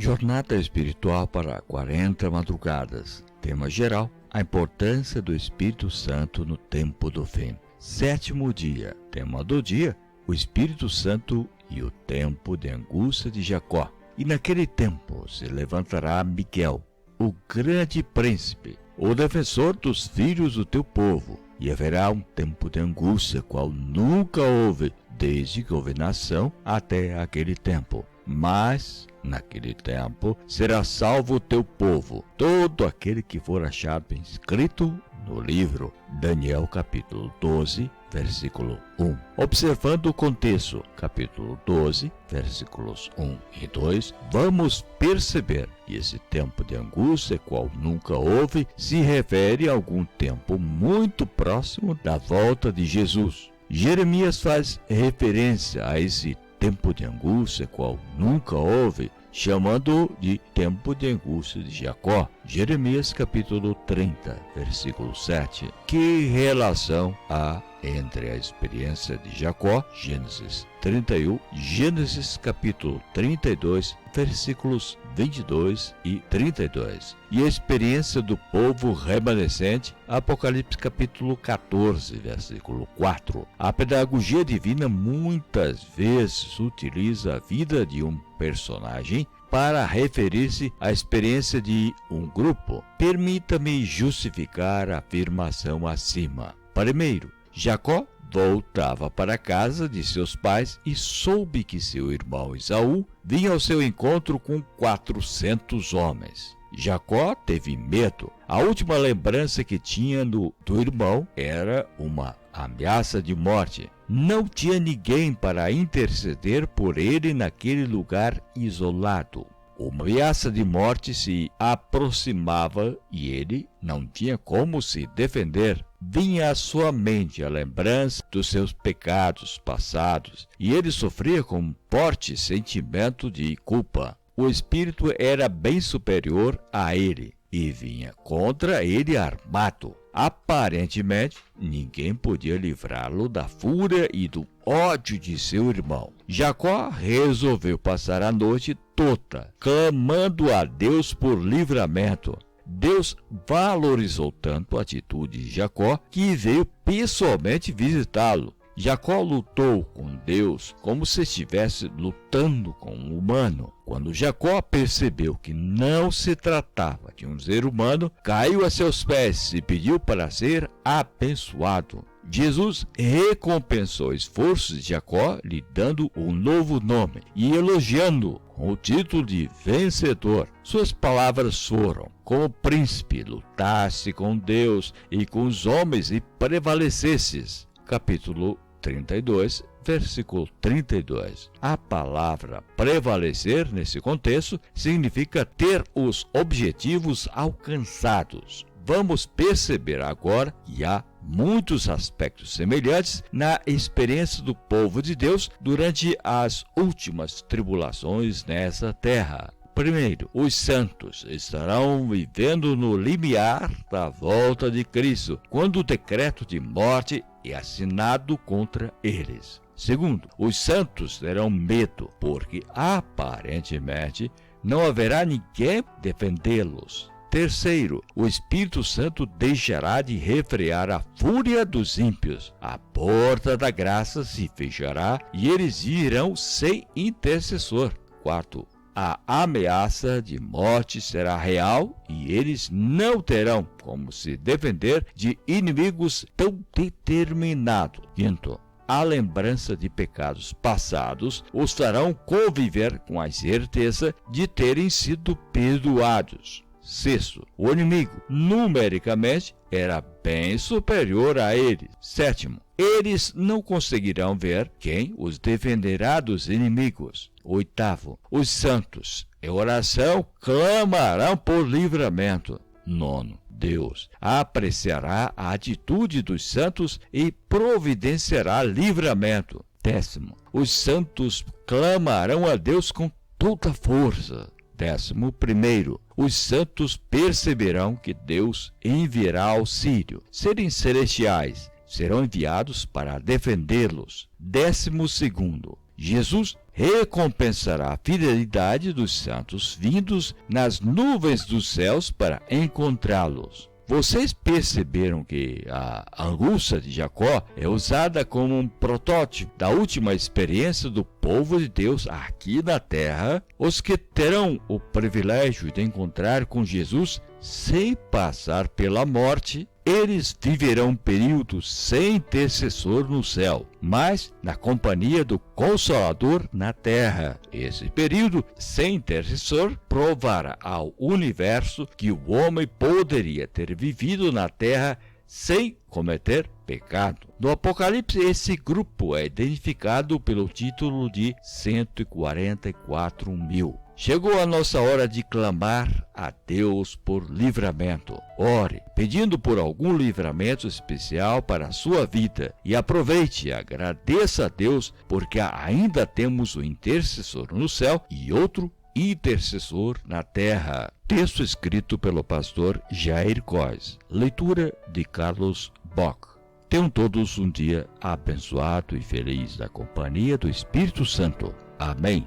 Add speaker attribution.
Speaker 1: Jornada espiritual para 40 madrugadas. Tema geral: a importância do Espírito Santo no tempo do fim. Sétimo dia. Tema do dia: o Espírito Santo e o tempo de angústia de Jacó. E naquele tempo se levantará Miguel, o grande príncipe, o defensor dos filhos do teu povo, e haverá um tempo de angústia, qual nunca houve, desde que houve nação até aquele tempo. Mas, naquele tempo, será salvo o teu povo, todo aquele que for achado inscrito no livro. Daniel capítulo 12, versículo 1. Observando o contexto, capítulo 12, versículos 1 e 2, vamos perceber que esse tempo de angústia, qual nunca houve, se refere a algum tempo muito próximo da volta de Jesus. Jeremias faz referência a esse tempo de angústia, qual nunca houve, chamando de tempo de angústia de Jacó. Jeremias capítulo 30, versículo 7. Que relação há entre a experiência de Jacó, Gênesis 31, Gênesis capítulo 32, versículos 22 e 32, e a experiência do povo remanescente, Apocalipse capítulo 14, versículo 4. A pedagogia divina muitas vezes utiliza a vida de um personagem para referir-se à experiência de um grupo. Permita-me justificar a afirmação acima. Primeiro, Jacó voltava para a casa de seus pais e soube que seu irmão Esaú vinha ao seu encontro com 400 homens. Jacó teve medo. A última lembrança que tinha do irmão era uma ameaça de morte. Não tinha ninguém para interceder por ele naquele lugar isolado. Uma ameaça de morte se aproximava e ele não tinha como se defender. Vinha à sua mente a lembrança dos seus pecados passados e ele sofria com um forte sentimento de culpa. O espírito era bem superior a ele e vinha contra ele armado. Aparentemente, ninguém podia livrá-lo da fúria e do ódio de seu irmão. Jacó resolveu passar a noite toda, clamando a Deus por livramento. Deus valorizou tanto a atitude de Jacó que veio pessoalmente visitá-lo. Jacó lutou com Deus como se estivesse lutando com um humano. Quando Jacó percebeu que não se tratava de um ser humano, caiu a seus pés e pediu para ser abençoado. Jesus recompensou o esforço de Jacó, lhe dando um novo nome e elogiando-o com o título de vencedor. Suas palavras foram: como príncipe, lutasse com Deus e com os homens e prevalecesses. Capítulo 32, versículo 32. A palavra prevalecer, nesse contexto, significa ter os objetivos alcançados. Vamos perceber agora que há muitos aspectos semelhantes na experiência do povo de Deus durante as últimas tribulações nessa terra. Primeiro, os santos estarão vivendo no limiar da volta de Cristo, quando o decreto de morte é assinado contra eles. Segundo, os santos terão medo, porque aparentemente não haverá ninguém defendê-los. Terceiro, o Espírito Santo deixará de refrear a fúria dos ímpios. A porta da graça se fechará e eles irão sem intercessor. Quarto, a ameaça de morte será real e eles não terão como se defender de inimigos tão determinados. Quinto, a lembrança de pecados passados os farão conviver com a certeza de terem sido perdoados. Sexto, o inimigo, numericamente, era bem superior a eles. Sétimo, eles não conseguirão ver quem os defenderá dos inimigos. Oitavo, os santos, em oração, clamarão por livramento. Nono, Deus apreciará a atitude dos santos e providenciará livramento. Décimo, os santos clamarão a Deus com toda força. 11º, os santos perceberão que Deus enviará auxílio. Seres celestiais serão enviados para defendê-los. 12º, Jesus recompensará a fidelidade dos santos vindos nas nuvens dos céus para encontrá-los. Vocês perceberam que a angústia de Jacó é usada como um protótipo da última experiência do povo de Deus aqui na terra, os que terão o privilégio de encontrar com Jesus sem passar pela morte. Eles viverão períodos sem intercessor no céu, mas na companhia do Consolador na terra. Esse período sem intercessor provará ao universo que o homem poderia ter vivido na terra sem cometer pecado. No Apocalipse, esse grupo é identificado pelo título de 144 mil. Chegou a nossa hora de clamar a Deus por livramento. Ore, pedindo por algum livramento especial para a sua vida. E aproveite e agradeça a Deus, porque ainda temos um intercessor no céu e outro intercessor na terra. Texto escrito pelo pastor Jair Góes. Leitura de Carlos Bock. Tenham todos um dia abençoado e feliz na companhia do Espírito Santo. Amém.